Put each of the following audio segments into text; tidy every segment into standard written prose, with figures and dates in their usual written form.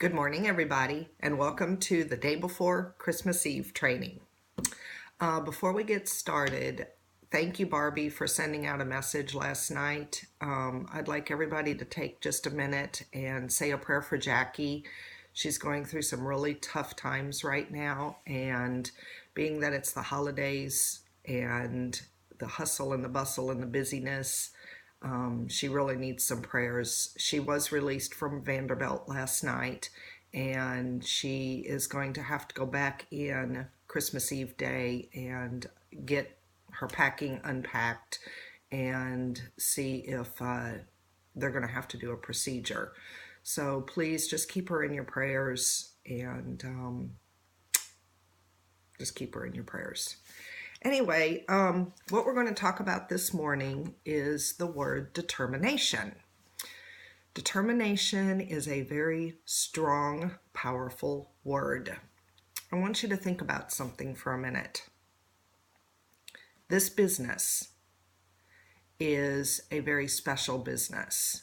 Good morning, everybody, and welcome to the day before Christmas Eve training. Before we get started, thank you, Barbie, for sending out a message last night. I'd like everybody to take just a minute and say a prayer for Jackie. She's going through some really tough times right now, and being that it's the holidays and the hustle and the bustle and the busyness, she really needs some prayers. She was released from Vanderbilt last night, and she is going to have to go back in Christmas Eve day and get her packing unpacked and see if they're going to have to do a procedure. So please just keep her in your prayers and just keep her in your prayers. Anyway, what we're going to talk about this morning is the word determination. Determination is a very strong, powerful word. I want you to think about something for a minute. This business is a very special business.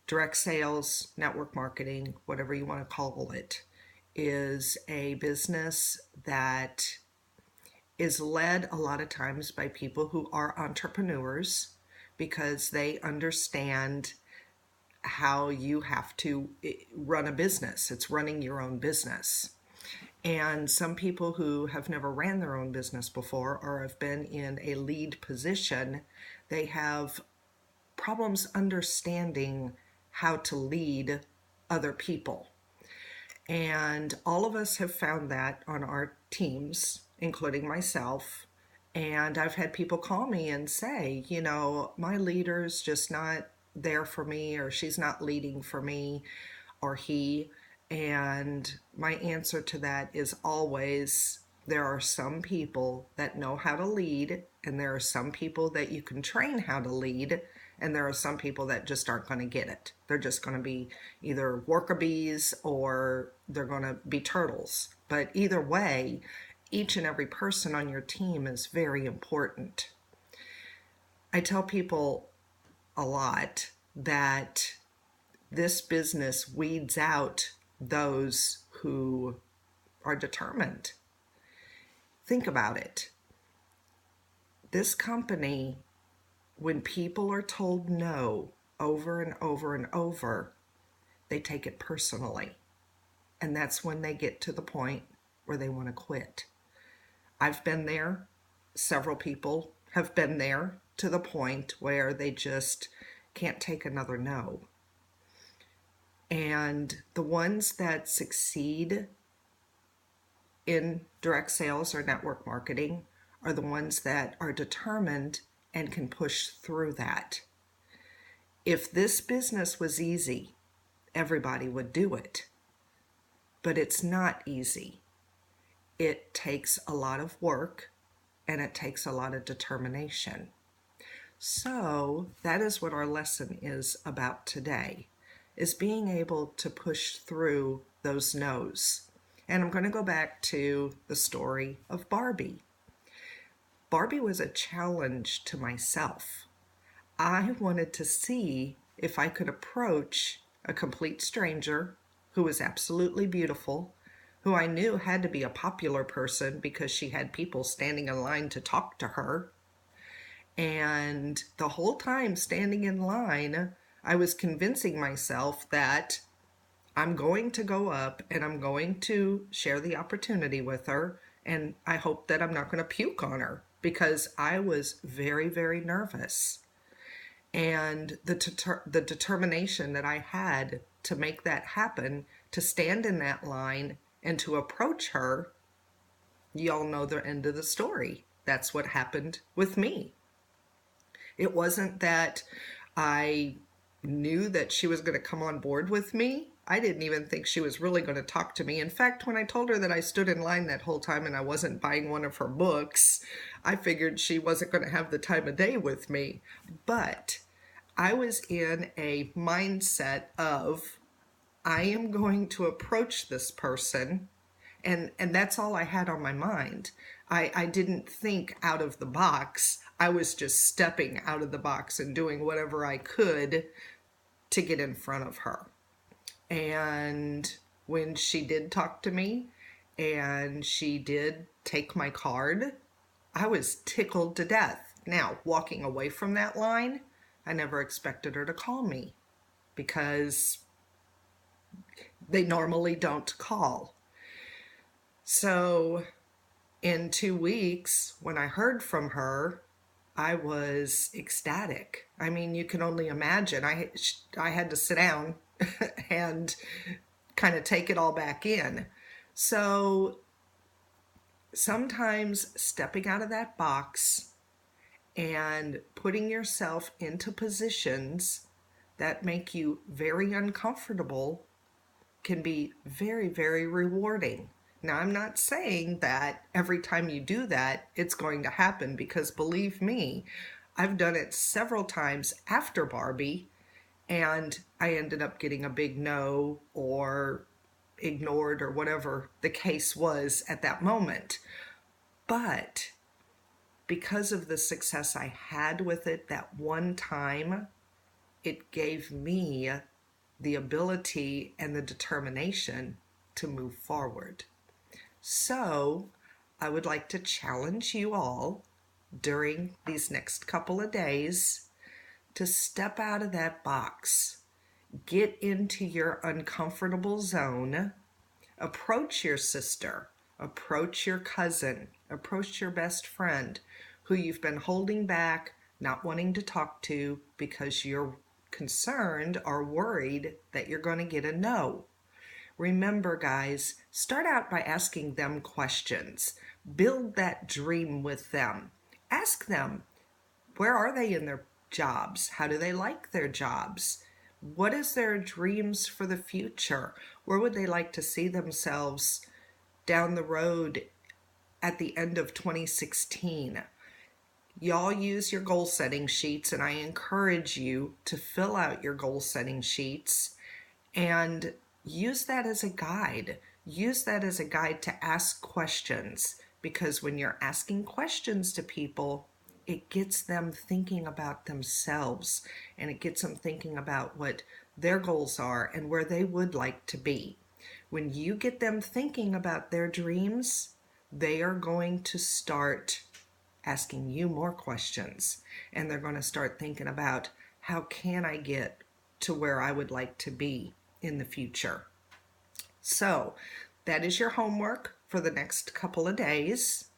Direct sales, network marketing, whatever you want to call it, is a business that is led a lot of times by people who are entrepreneurs because they understand how you have to run a business. It's running your own business. And some people who have never ran their own business before or have been in a lead position, they have problems understanding how to lead other people. And all of us have found that on our teams, including myself. And I've had people call me and say, my leader's just not there for me, or she's not leading for me, or he. And my answer to that is always, there are some people that know how to lead, and there are some people that you can train how to lead, and there are some people that just aren't going to get it. They're just going to be either worker bees or they're going to be turtles. But either way, each and every person on your team is very important. I tell people a lot that this business weeds out those who are determined. Think about it. This company, when people are told no over and over and over, they take it personally. And that's when they get to the point where they want to quit. I've been there. Several people have been there to the point where they just can't take another no. And the ones that succeed in direct sales or network marketing are the ones that are determined and can push through that. If this business was easy, everybody would do it. But it's not easy. It takes a lot of work and it takes a lot of determination. So that is what our lesson is about today, is being able to push through those no's. And I'm going to go back to the story of Barbie. Barbie was a challenge to myself. I wanted to see if I could approach a complete stranger who was absolutely beautiful, who I knew had to be a popular person because she had people standing in line to talk to her. And the whole time standing in line, I was convincing myself that I'm going to go up and I'm going to share the opportunity with her. And I hope that I'm not going to puke on her because I was very, very nervous. And the determination that I had to make that happen, to stand in that line and to approach her, y'all know the end of the story. That's what happened with me. It wasn't that I knew that she was going to come on board with me. I didn't even think she was really going to talk to me. In fact, when I told her that I stood in line that whole time and I wasn't buying one of her books, I figured she wasn't going to have the time of day with me. But I was in a mindset of, I am going to approach this person, and that's all I had on my mind. I didn't think out of the box. I was just stepping out of the box and doing whatever I could to get in front of her. And when she did talk to me and she did take my card, I was tickled to death. Now, walking away from that line, I never expected her to call me because they normally don't call. So in 2 weeks, when I heard from her, I was ecstatic. I mean, you can only imagine. I had to sit down and kind of take it all back in. So sometimes stepping out of that box and putting yourself into positions that make you very uncomfortable can be very, very rewarding. Now, I'm not saying that every time you do that, it's going to happen, because believe me, I've done it several times after Barbie, and I ended up getting a big no or ignored or whatever the case was at that moment. But because of the success I had with it that one time, it gave me the ability and the determination to move forward. So I would like to challenge you all during these next couple of days to step out of that box, get into your uncomfortable zone, approach your sister, approach your cousin, approach your best friend who you've been holding back, not wanting to talk to because you're concerned or worried that you're going to get a no. Remember, guys, start out by asking them questions. Build that dream with them. Ask them, where are they in their jobs? How do they like their jobs? What is their dreams for the future? Where would they like to see themselves down the road at the end of 2016? Y'all use your goal setting sheets, and I encourage you to fill out your goal setting sheets and use that as a guide. Use that as a guide to ask questions, because when you're asking questions to people, it gets them thinking about themselves, and it gets them thinking about what their goals are and where they would like to be. When you get them thinking about their dreams, they are going to start asking you more questions, and they're going to start thinking about, how can I get to where I would like to be in the future? So that is your homework for the next couple of days.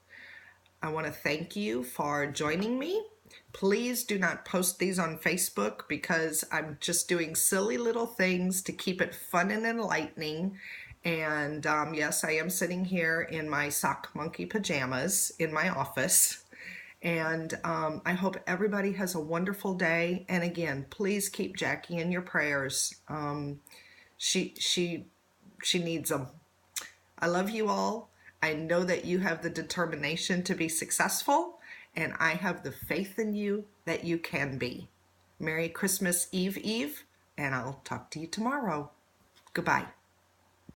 I want to thank you for joining me. Please do not post these on Facebook, because I'm just doing silly little things to keep it fun and enlightening. And yes, I am sitting here in my sock monkey pajamas in my office. And I hope everybody has a wonderful day. And again, please keep Jackie in your prayers. She needs them. I love you all. I know that you have the determination to be successful, and I have the faith in you that you can be. Merry Christmas Eve, and I'll talk to you tomorrow. Goodbye.